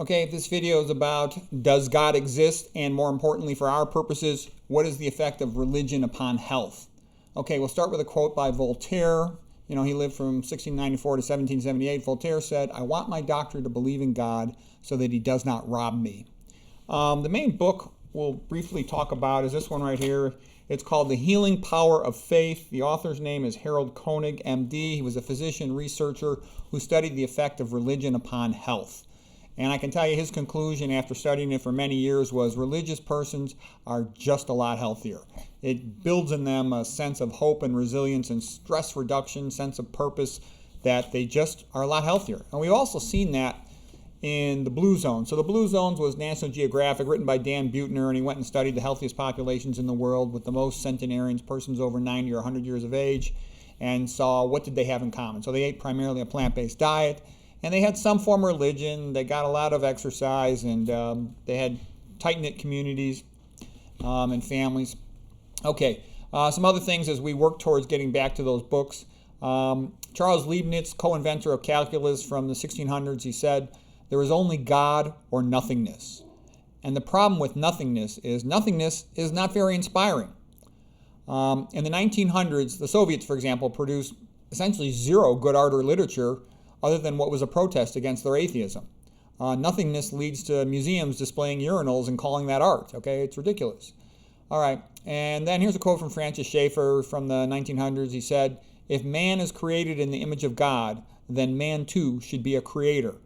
Okay, this video is about does God exist, and more importantly for our purposes, what is the effect of religion upon health? Okay, we'll start with a quote by Voltaire. He lived from 1694 to 1778. Voltaire said, "I want my doctor to believe in God so that he does not rob me." The main book we'll briefly talk about is this one right here. It's called The Healing Power of Faith. The author's name is Harold Koenig MD. He was a physician researcher who studied the effect of religion upon health. And I can tell you his conclusion after studying it for many years was religious persons are just a lot healthier. It builds in them a sense of hope and resilience and stress reduction, sense of purpose, that they just are a lot healthier. And we've also seen that in the Blue Zone. So the Blue Zones was National Geographic, written by Dan Buettner, and he went and studied the healthiest populations in the world with the most centenarians, persons over 90 or 100 years of age, and saw what did they have in common. So they ate primarily a plant-based diet. And they had some form of religion. They got a lot of exercise, and they had tight-knit communities and families. Okay, some other things as we work towards getting back to those books. Charles Leibniz, co-inventor of calculus from the 1600s, he said, "There is only God or nothingness." And the problem with nothingness is not very inspiring. In the 1900s, the Soviets, for example, produced essentially zero good art or literature other than what was a protest against their atheism. Nothingness leads to museums displaying urinals and calling that art. Okay, it's ridiculous. All right, and then here's a quote from Francis Schaeffer from the 1900s. He said, "If man is created in the image of God, then man too should be a creator.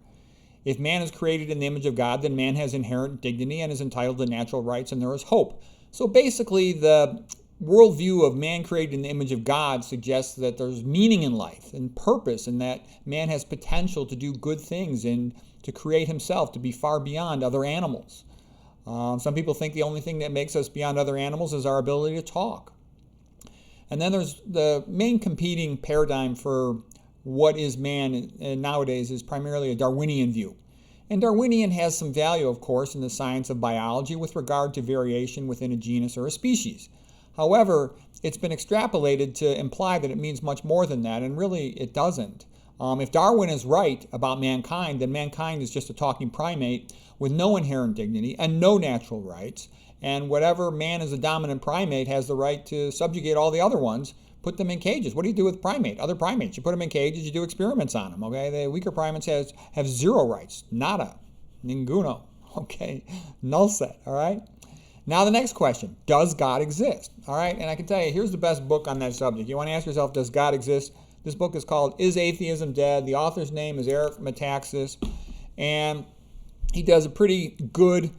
If man is created in the image of God, then man has inherent dignity and is entitled to natural rights, and there is hope." So basically, the worldview of man created in the image of God suggests that there's meaning in life and purpose, and that man has potential to do good things and to create himself, to be far beyond other animals. Some people think the only thing that makes us beyond other animals is our ability to talk. And then there's the main competing paradigm for what is man nowadays is primarily a Darwinian view. And Darwinian has some value, of course, in the science of biology with regard to variation within a genus or a species. However, it's been extrapolated to imply that it means much more than that, and really it doesn't. If Darwin is right about mankind, then mankind is just a talking primate with no inherent dignity and no natural rights, and whatever man is a dominant primate has the right to subjugate all the other ones, put them in cages. What do you do with other primates? You put them in cages, you do experiments on them, okay? The weaker primates have zero rights, nada, ninguno, okay? Null set, all right? Now the next question, does God exist? All right, and I can tell you, here's the best book on that subject. You want to ask yourself, does God exist? This book is called Is Atheism Dead? The author's name is Eric Metaxas, and he does a pretty good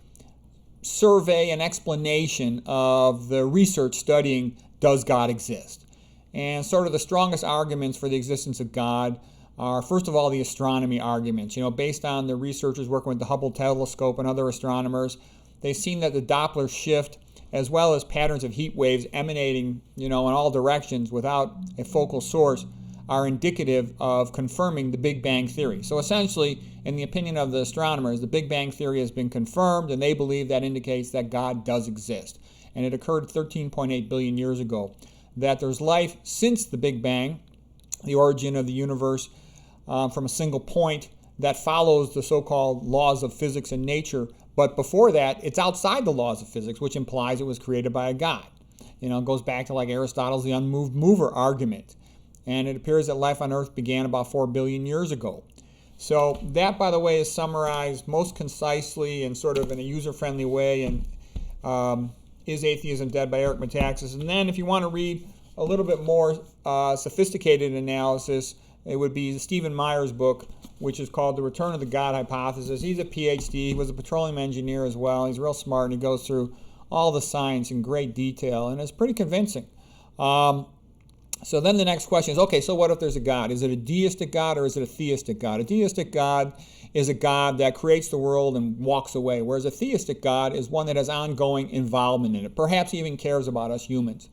survey and explanation of the research studying does God exist? And sort of the strongest arguments for the existence of God are, first of all, the astronomy arguments. Based on the researchers working with the Hubble telescope and other astronomers, they've seen that the Doppler shift, as well as patterns of heat waves emanating, in all directions without a focal source, are indicative of confirming the Big Bang Theory. So essentially, in the opinion of the astronomers, the Big Bang Theory has been confirmed, and they believe that indicates that God does exist. And it occurred 13.8 billion years ago. That there's life since the Big Bang, the origin of the universe, from a single point that follows the so-called laws of physics and nature. But before that, it's outside the laws of physics, which implies it was created by a God. It goes back to like Aristotle's the unmoved mover argument. And it appears that life on Earth began about 4 billion years ago. So that, by the way, is summarized most concisely and sort of in a user-friendly way in Is Atheism Dead by Eric Metaxas. And then if you want to read a little bit more sophisticated analysis, it would be Stephen Meyer's book, which is called The Return of the God Hypothesis. He's a PhD. He was a petroleum engineer as well. He's real smart, and he goes through all the science in great detail, and it's pretty convincing. So then the next question is, okay, so what if there's a God? Is it a deistic God or is it a theistic God? A deistic God is a God that creates the world and walks away, whereas a theistic God is one that has ongoing involvement in it, perhaps even cares about us humans.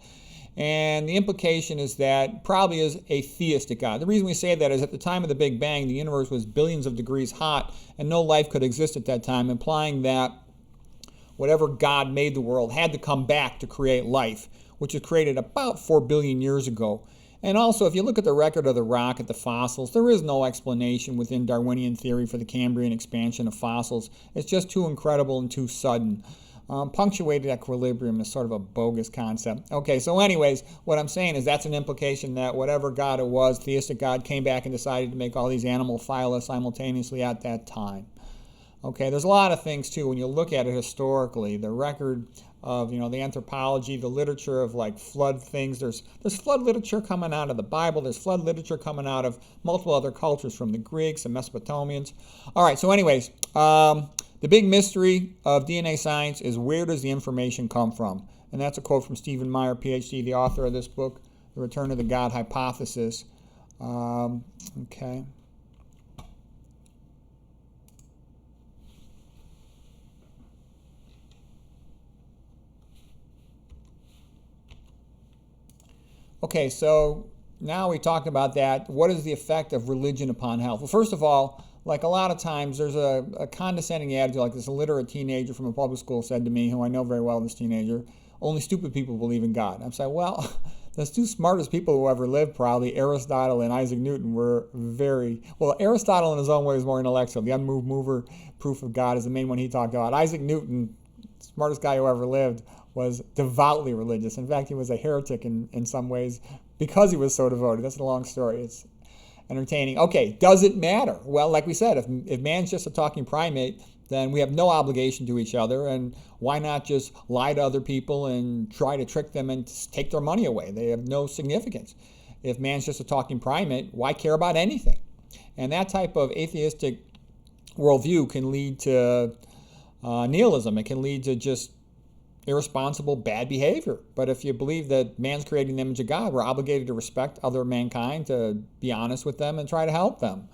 And the implication is that probably is a theistic God. The reason we say that is at the time of the Big Bang, the universe was billions of degrees hot, and no life could exist at that time, implying that whatever God made the world had to come back to create life, which was created about 4 billion years ago. And also, if you look at the record of the rock at the fossils, there is no explanation within Darwinian theory for the Cambrian expansion of fossils. It's just too incredible and too sudden. Punctuated equilibrium is sort of a bogus concept. Okay, so anyways, what I'm saying is that's an implication that whatever God it was, theistic God, came back and decided to make all these animal phyla simultaneously at that time. Okay, there's a lot of things too when you look at it historically. The record of the anthropology, the literature of like flood things. There's flood literature coming out of the Bible. There's flood literature coming out of multiple other cultures from the Greeks and Mesopotamians. All right, so anyways, the big mystery of DNA science is where does the information come from? And that's a quote from Stephen Meyer, PhD, the author of this book, The Return of the God Hypothesis. Okay. Okay, so now we talked about that. What is the effect of religion upon health? Well, first of all, like a lot of times, there's a condescending attitude, like this illiterate teenager from a public school said to me, who I know very well, this teenager, only stupid people believe in God. I'm saying, well, the two smartest people who ever lived, probably Aristotle and Isaac Newton, were Aristotle in his own way was more intellectual. The unmoved mover proof of God is the main one he talked about. Isaac Newton, smartest guy who ever lived, was devoutly religious. In fact, he was a heretic in some ways because he was so devoted. That's a long story. It's entertaining. Okay, does it matter? Well, like we said, if man's just a talking primate, then we have no obligation to each other, and why not just lie to other people and try to trick them and take their money away? They have no significance. If man's just a talking primate, why care about anything? And that type of atheistic worldview can lead to nihilism. It can lead to just irresponsible, bad behavior. But if you believe that man's creating the image of God, we're obligated to respect other mankind, to be honest with them, and try to help them.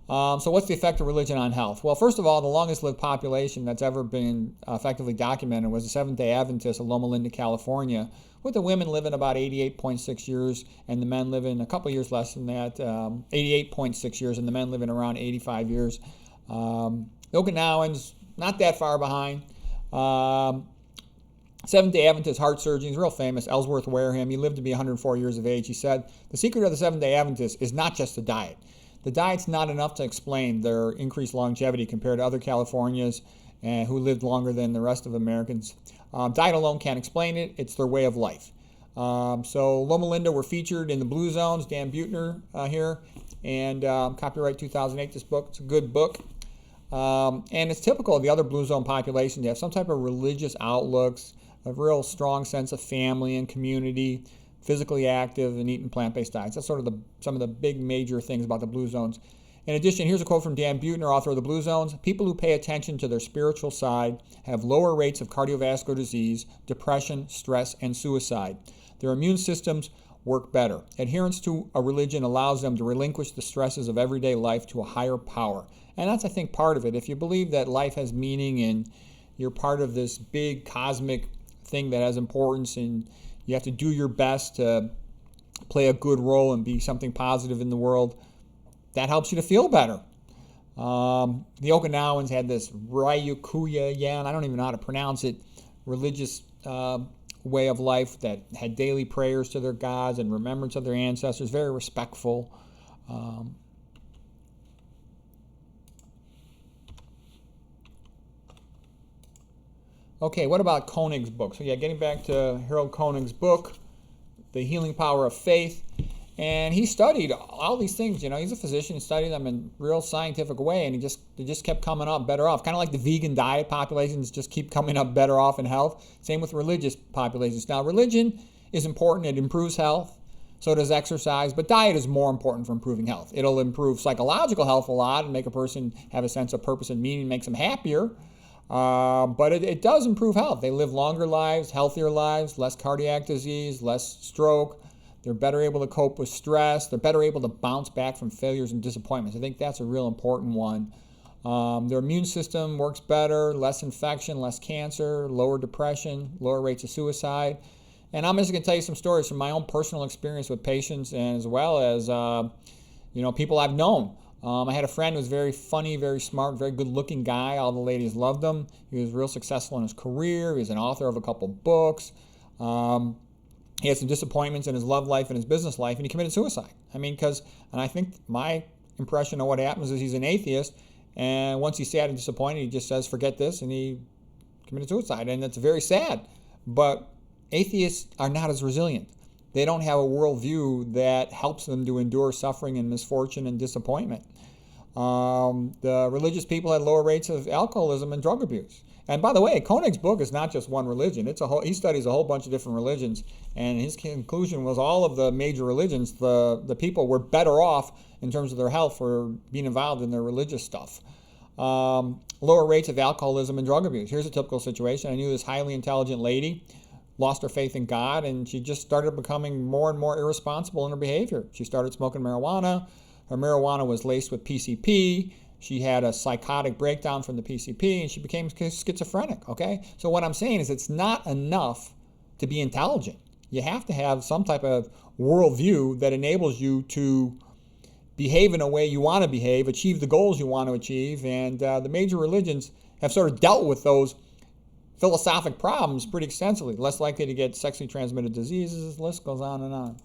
So what's the effect of religion on health? Well, first of all, the longest lived population that's ever been effectively documented was the Seventh Day Adventist of Loma Linda, California, with the women living about 88.6 years and the men living a couple years less than that, 88.6 years, and the men living around 85 years. The Okinawans, not that far behind. Seventh Day Adventist heart surgeon, he's real famous, Ellsworth Wareham. He lived to be 104 years of age. He said, the secret of the Seventh Day Adventist is not just the diet. The diet's not enough to explain their increased longevity compared to other Californians who lived longer than the rest of Americans. Diet alone can't explain it. It's their way of life. So Loma Linda were featured in the Blue Zones, Dan Buettner here, and copyright 2008, this book. It's a good book. And it's typical of the other Blue Zone populations. They have some type of religious outlooks, a real strong sense of family and community, physically active, and eating plant-based diets. That's sort of some of the big major things about the Blue Zones. In addition, here's a quote from Dan Buettner, author of the Blue Zones. People who pay attention to their spiritual side have lower rates of cardiovascular disease, depression, stress, and suicide. Their immune systems work better. Adherence to a religion allows them to relinquish the stresses of everyday life to a higher power. And that's, I think, part of it. If you believe that life has meaning and you're part of this big cosmic thing that has importance, and you have to do your best to play a good role and be something positive in the world, that helps you to feel better. The Okinawans had this Ryukuya, I don't even know how to pronounce it, religious way of life that had daily prayers to their gods and remembrance of their ancestors, very respectful. Okay, what about Koenig's book? So yeah, getting back to Harold Koenig's book, The Healing Power of Faith. And he studied all these things, he's a physician, he studied them in a real scientific way, and they just kept coming up better off. Kind of like the vegan diet populations just keep coming up better off in health. Same with religious populations. Now, religion is important, it improves health, so does exercise, but diet is more important for improving health. It'll improve psychological health a lot and make a person have a sense of purpose and meaning, makes them happier. But it does improve health. They live longer lives, healthier lives, less cardiac disease, less stroke. They're better able to cope with stress. They're better able to bounce back from failures and disappointments. I think that's a real important one. Their immune system works better, less infection, less cancer, lower depression, lower rates of suicide. And I'm just going to tell you some stories from my own personal experience with patients, and as well as people I've known. I had a friend who was very funny, very smart, very good-looking guy. All the ladies loved him. He was real successful in his career. He was an author of a couple books. he had some disappointments in his love life and his business life, and he committed suicide. I mean, and I think my impression of what happens is he's an atheist, and once he's sad and disappointed, he just says, forget this, and he committed suicide. And it's very sad. But atheists are not as resilient. They don't have a worldview that helps them to endure suffering and misfortune and disappointment. The religious people had lower rates of alcoholism and drug abuse. And by the way, Koenig's book is not just one religion. He studies a whole bunch of different religions, and his conclusion was all of the major religions, the people were better off in terms of their health for being involved in their religious stuff. Lower rates of alcoholism and drug abuse. Here's a typical situation. I knew this highly intelligent lady lost her faith in God, and she just started becoming more and more irresponsible in her behavior. She started smoking marijuana. Her marijuana was laced with PCP. She had a psychotic breakdown from the PCP, and she became schizophrenic, okay? So what I'm saying is it's not enough to be intelligent. You have to have some type of worldview that enables you to behave in a way you want to behave, achieve the goals you want to achieve, and the major religions have sort of dealt with those philosophic problems pretty extensively. Less likely to get sexually transmitted diseases, the list goes on and on.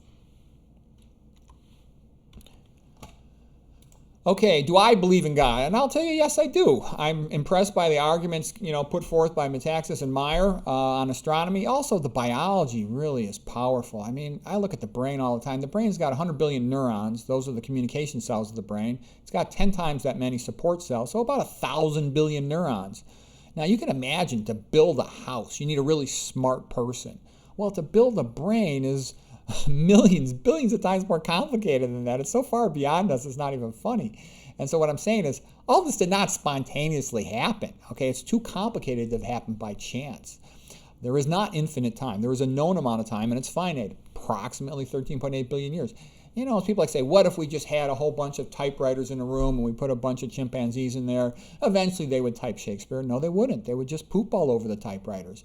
Okay, do I believe in God? And I'll tell you, yes, I do. I'm impressed by the arguments, put forth by Metaxas and Meyer on astronomy. Also, the biology really is powerful. I mean, I look at the brain all the time. The brain's got 100 billion neurons. Those are the communication cells of the brain. It's got 10 times that many support cells, so about 1,000 billion neurons. Now, you can imagine to build a house, you need a really smart person. Well, to build a brain is millions, billions of times more complicated than that. It's so far beyond us, it's not even funny. And so what I'm saying is, all this did not spontaneously happen. Okay, it's too complicated to have happened by chance. There is not infinite time. There is a known amount of time, and it's finite, approximately 13.8 billion years. People say, what if we just had a whole bunch of typewriters in a room and we put a bunch of chimpanzees in there? Eventually they would type Shakespeare. No, they wouldn't. They would just poop all over the typewriters.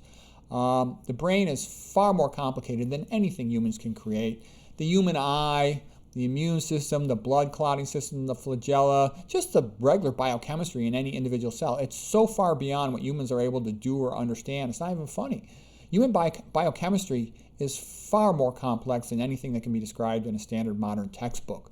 The brain is far more complicated than anything humans can create. The human eye, the immune system, the blood clotting system, the flagella, just the regular biochemistry in any individual cell. It's so far beyond what humans are able to do or understand. It's not even funny. Human biochemistry is far more complex than anything that can be described in a standard modern textbook.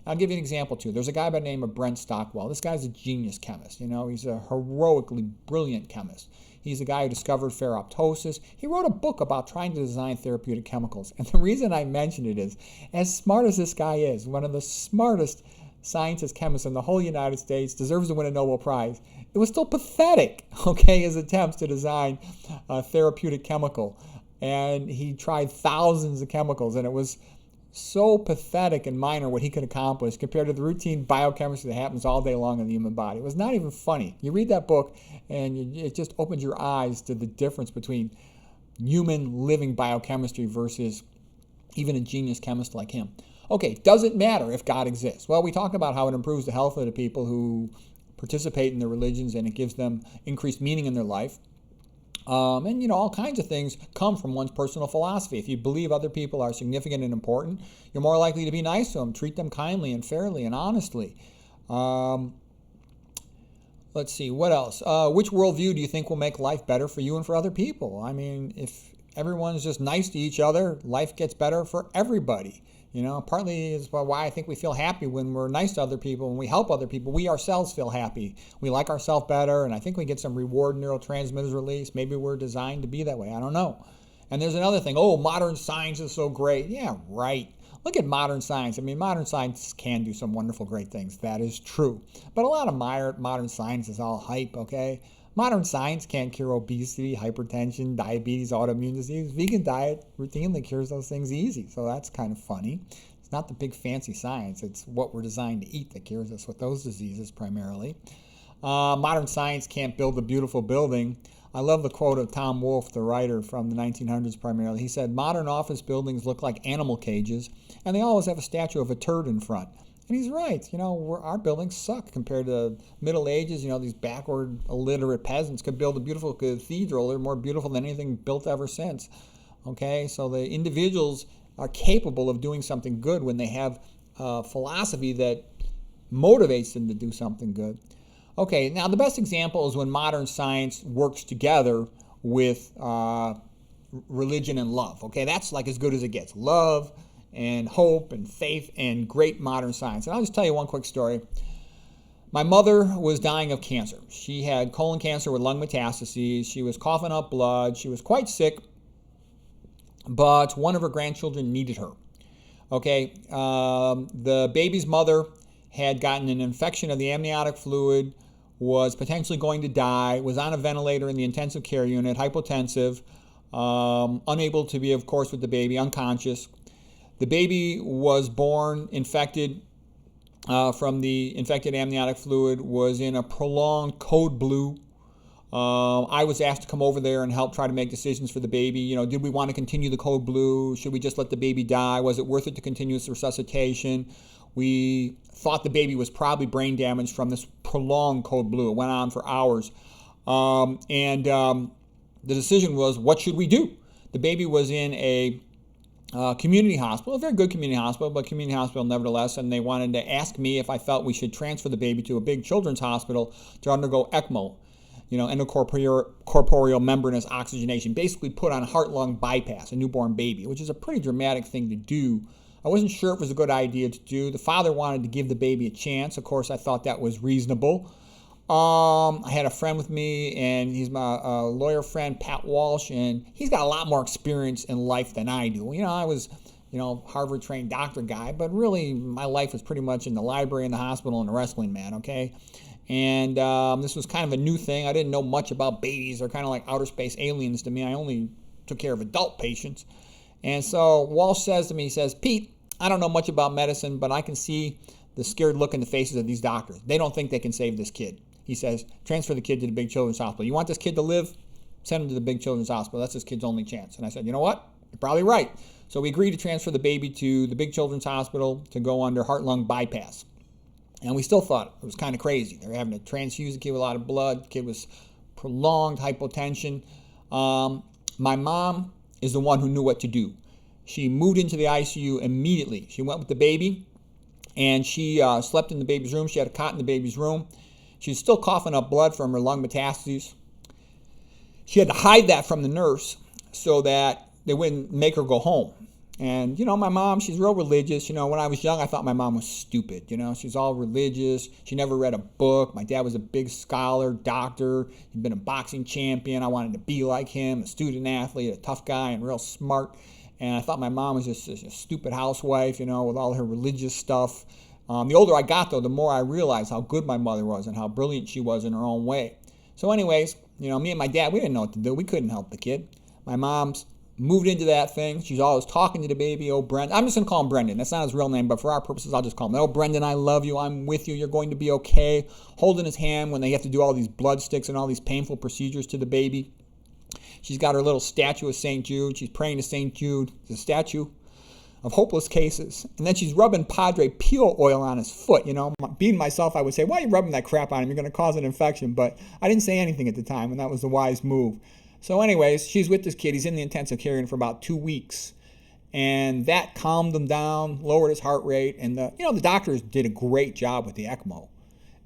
I'll give you an example, too. There's a guy by the name of Brent Stockwell. This guy's a genius chemist. He's a heroically brilliant chemist. He's the guy who discovered ferroptosis. He wrote a book about trying to design therapeutic chemicals. And the reason I mention it is, as smart as this guy is, one of the smartest scientist chemists in the whole United States, deserves to win a Nobel Prize. It was still pathetic, his attempts to design a therapeutic chemical. And he tried thousands of chemicals, and it was so pathetic and minor what he could accomplish compared to the routine biochemistry that happens all day long in the human body. It was not even funny. You read that book, and it just opens your eyes to the difference between human living biochemistry versus even a genius chemist like him. Okay, does it matter if God exists? Well, we talked about how it improves the health of the people who participate in the religions, and it gives them increased meaning in their life. And all kinds of things come from one's personal philosophy. If you believe other people are significant and important, you're more likely to be nice to them, treat them kindly and fairly and honestly. Let's see, what else? Which worldview do you think will make life better for you and for other people? I mean, if everyone's just nice to each other, life gets better for everybody. Partly is why I think we feel happy when we're nice to other people, when we help other people. We ourselves feel happy. We like ourselves better, and I think we get some reward neurotransmitters released. Maybe we're designed to be that way. I don't know. And there's another thing. Oh, modern science is so great. Yeah, right. Look at modern science. I mean, modern science can do some wonderful, great things. That is true. But a lot of modern science is all hype, okay? Modern science can't cure obesity, hypertension, diabetes, autoimmune disease. Vegan diet routinely cures those things easy, so that's kind of funny. It's not the big fancy science. It's what we're designed to eat that cures us with those diseases primarily. Modern science can't build a beautiful building. I love the quote of Tom Wolfe, the writer from the 1900s primarily. He said, modern office buildings look like animal cages, and they always have a statue of a turd in front. And he's right. Our buildings suck compared to the Middle Ages. These backward, illiterate peasants could build a beautiful cathedral. They're more beautiful than anything built ever since. Okay, so the individuals are capable of doing something good when they have a philosophy that motivates them to do something good. Okay, now the best example is when modern science works together with religion and love. Okay, that's like as good as it gets. Love and hope and faith and great modern science. And I'll just tell you one quick story. My mother was dying of cancer. She had colon cancer with lung metastases. She was coughing up blood. She was quite sick, but one of her grandchildren needed her. Okay, the baby's mother had gotten an infection of the amniotic fluid, was potentially going to die, was on a ventilator in the intensive care unit, hypotensive, unable to be, of course, with the baby, unconscious. The baby was born infected from the infected amniotic fluid, was in a prolonged code blue. I was asked to come over there and help try to make decisions for the baby. You know, did we want to continue the code blue? Should we just let the baby die? Was it worth it to continue its resuscitation? We thought the baby was probably brain damaged from this prolonged code blue. It went on for hours. The decision was, what should we do? The baby was in a community hospital, a very good community hospital, but community hospital nevertheless, and they wanted to ask me if I felt we should transfer the baby to a big children's hospital to undergo ECMO, endocorporeal membranous oxygenation, basically put on heart-lung bypass, a newborn baby, which is a pretty dramatic thing to do. I wasn't sure if it was a good idea to do. The father wanted to give the baby a chance. Of course, I thought that was reasonable. I had a friend with me, and he's my lawyer friend, Pat Walsh, and he's got a lot more experience in life than I do. You know, I was, Harvard-trained doctor guy, but really my life was pretty much in the library, in the hospital, and the wrestling mat, okay? And this was kind of a new thing. I didn't know much about babies. They're kind of like outer space aliens to me. I only took care of adult patients. And so Walsh says to me, he says, Pete, I don't know much about medicine, but I can see the scared look in the faces of these doctors. They don't think they can save this kid. He says, transfer the kid to the big children's hospital. You want this kid to live? Send him to the big children's hospital. That's this kid's only chance. And I said, you know what? You're probably right. So we agreed to transfer the baby to the big children's hospital to go under heart-lung bypass. And we still thought it was kind of crazy. They were having to transfuse the kid with a lot of blood. The kid was prolonged hypotension. My mom is the one who knew what to do. She moved into the ICU immediately. She went with the baby, and she slept in the baby's room. She had a cot in the baby's room. She was still coughing up blood from her lung metastases. She had to hide that from the nurse so that they wouldn't make her go home. And, my mom, she's real religious. When I was young, I thought my mom was stupid. She's all religious. She never read a book. My dad was a big scholar, doctor. He'd been a boxing champion. I wanted to be like him, a student athlete, a tough guy, and real smart. And I thought my mom was just a stupid housewife, with all her religious stuff. The older I got, though, the more I realized how good my mother was and how brilliant she was in her own way. So anyways, me and my dad, we didn't know what to do. We couldn't help the kid. My mom's moved into that thing. She's always talking to the baby. Oh, Brendan. I'm just going to call him Brendan. That's not his real name, but for our purposes, I'll just call him. Oh, Brendan, I love you. I'm with you. You're going to be okay. Holding his hand when they have to do all these blood sticks and all these painful procedures to the baby. She's got her little statue of St. Jude. She's praying to St. Jude. It's a statue of hopeless cases. And then she's rubbing Padre Pio oil on his foot. Being myself, I would say, why are you rubbing that crap on him? You're going to cause an infection. But I didn't say anything at the time, and that was the wise move. So anyways, she's with this kid. He's in the intensive care unit for about 2 weeks. And that calmed him down, lowered his heart rate. And the doctors did a great job with the ECMO.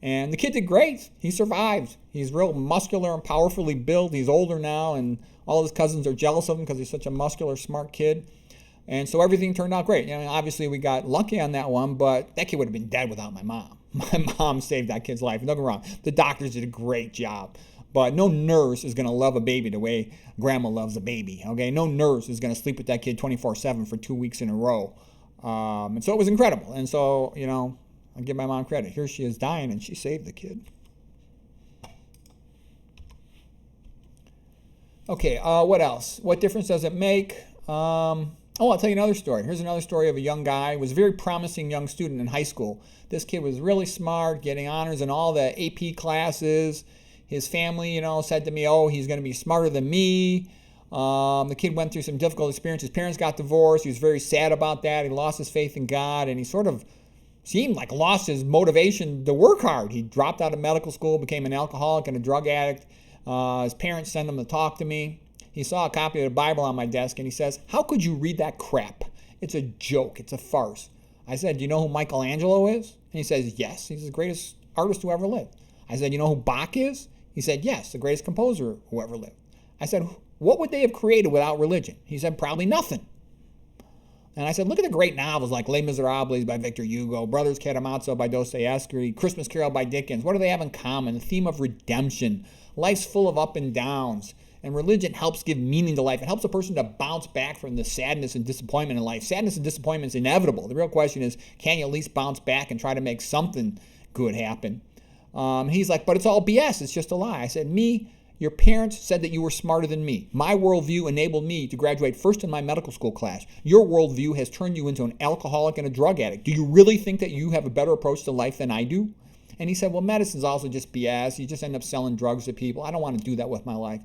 And the kid did great. He survived. He's real muscular and powerfully built. He's older now, and all his cousins are jealous of him because he's such a muscular, smart kid. And so everything turned out great. Obviously we got lucky on that one, but that kid would have been dead without my mom. My mom saved that kid's life. Don't get me wrong. The doctors did a great job. But no nurse is going to love a baby the way grandma loves a baby, okay? No nurse is going to sleep with that kid 24/7 for 2 weeks in a row. And so it was incredible. And so, I give my mom credit. Here she is dying, and she saved the kid. Okay, what else? What difference does it make? I'll tell you another story. Here's another story of a young guy. He was a very promising young student in high school. This kid was really smart, getting honors in all the AP classes. His family, said to me, he's going to be smarter than me. The kid went through some difficult experiences. His parents got divorced. He was very sad about that. He lost his faith in God, and he sort of seemed like lost his motivation to work hard. He dropped out of medical school, became an alcoholic and a drug addict. His parents sent him to talk to me. He saw a copy of the Bible on my desk, and he says, how could you read that crap? It's a joke. It's a farce. I said, do you know who Michelangelo is? And he says, yes. He's the greatest artist who ever lived. I said, you know who Bach is? He said, yes, the greatest composer who ever lived. I said, what would they have created without religion? He said, probably nothing. And I said, look at the great novels like Les Miserables by Victor Hugo, Brothers Karamazov by Dostoevsky, Christmas Carol by Dickens. What do they have in common? The theme of redemption. Life's full of up and downs. And religion helps give meaning to life. It helps a person to bounce back from the sadness and disappointment in life. Sadness and disappointment is inevitable. The real question is, can you at least bounce back and try to make something good happen? He's like, but it's all BS. It's just a lie. I said, your parents said that you were smarter than me. My worldview enabled me to graduate first in my medical school class. Your worldview has turned you into an alcoholic and a drug addict. Do you really think that you have a better approach to life than I do? And he said, well, medicine's also just BS. You just end up selling drugs to people. I don't want to do that with my life.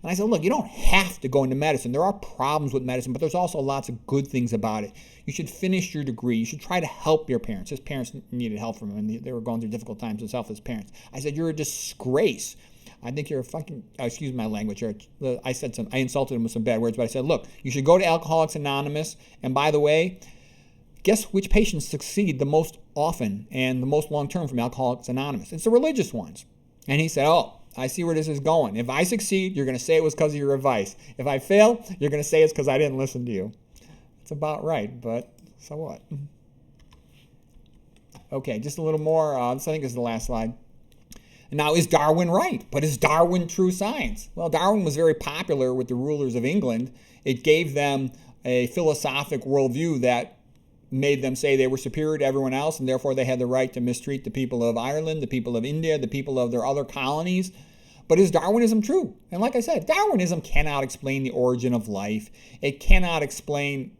And I said, look, you don't have to go into medicine. There are problems with medicine, but there's also lots of good things about it. You should finish your degree. You should try to help your parents. His parents needed help from him, and they were going through difficult times themselves as parents. I said, you're a disgrace. I think you're a fucking, excuse my language. I insulted him with some bad words, but I said, look, you should go to Alcoholics Anonymous. And by the way, guess which patients succeed the most often and the most long-term from Alcoholics Anonymous? It's the religious ones. And he said, oh, I see where this is going. If I succeed, you're going to say it was because of your advice. If I fail, you're going to say it's because I didn't listen to you. It's about right, but so what? Okay, just a little more. I think this is the last slide. Now, is Darwin right? But is Darwin true science? Well, Darwin was very popular with the rulers of England. It gave them a philosophic worldview that made them say they were superior to everyone else, and therefore they had the right to mistreat the people of Ireland, the people of India, the people of their other colonies. But is Darwinism true? And like I said, Darwinism cannot explain the origin of life. It cannot explain,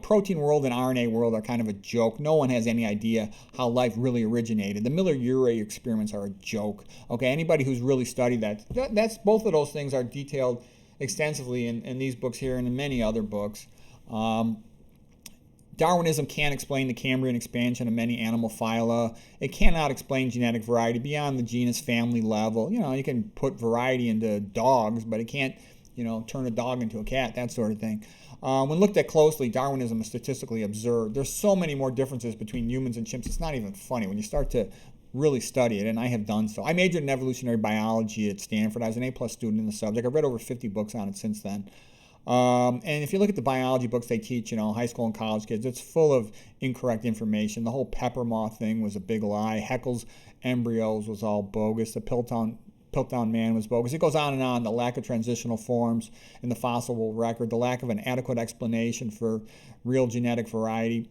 protein world and RNA world are kind of a joke. No one has any idea how life really originated. The Miller-Urey experiments are a joke. Okay, anybody who's really studied that's both of those things are detailed extensively in these books here and in many other books. Darwinism can't explain the Cambrian expansion of many animal phyla. It cannot explain genetic variety beyond the genus family level. You can put variety into dogs, but it can't, turn a dog into a cat, that sort of thing. When looked at closely, Darwinism is statistically absurd. There's so many more differences between humans and chimps. It's not even funny when you start to really study it, and I have done so. I majored in evolutionary biology at Stanford. I was an A+ student in the subject. I've read over 50 books on it since then. And if you look at the biology books they teach, high school and college kids, it's full of incorrect information. The whole pepper moth thing was a big lie. Haeckel's embryos was all bogus. The Piltdown man was bogus. It goes on and on. The lack of transitional forms in the fossil record, the lack of an adequate explanation for real genetic variety.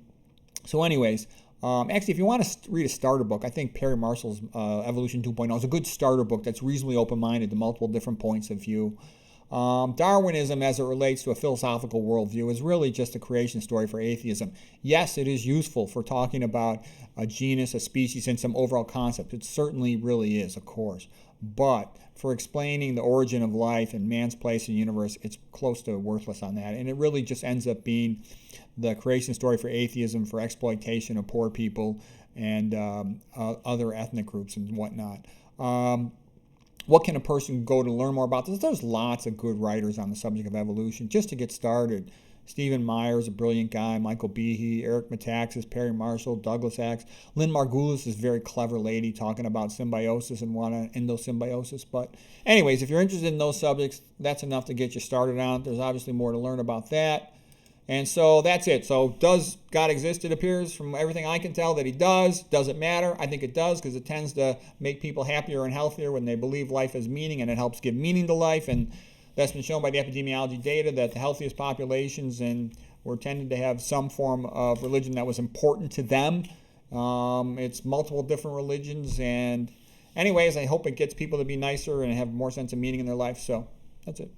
So anyways, actually, if you want to read a starter book, I think Perry Marshall's Evolution 2.0 is a good starter book that's reasonably open-minded to multiple different points of view. Darwinism, as it relates to a philosophical worldview, is really just a creation story for atheism. Yes, it is useful for talking about a genus, a species, and some overall concept. It certainly really is, of course. But for explaining the origin of life and man's place in the universe, it's close to worthless on that. And it really just ends up being the creation story for atheism, for exploitation of poor people and other ethnic groups and whatnot. What can a person go to learn more about this? There's lots of good writers on the subject of evolution. Just to get started, Stephen Meyer is a brilliant guy, Michael Behe, Eric Metaxas, Perry Marshall, Douglas Axe. Lynn Margulis is a very clever lady talking about symbiosis and endosymbiosis. But anyways, if you're interested in those subjects, that's enough to get you started on it. There's obviously more to learn about that. And so that's it. So does God exist? It appears from everything I can tell that he does. Does it matter? I think it does, because it tends to make people happier and healthier when they believe life has meaning, and it helps give meaning to life. And that's been shown by the epidemiology data that the healthiest populations were tended to have some form of religion that was important to them. It's multiple different religions. And anyways, I hope it gets people to be nicer and have more sense of meaning in their life. So that's it.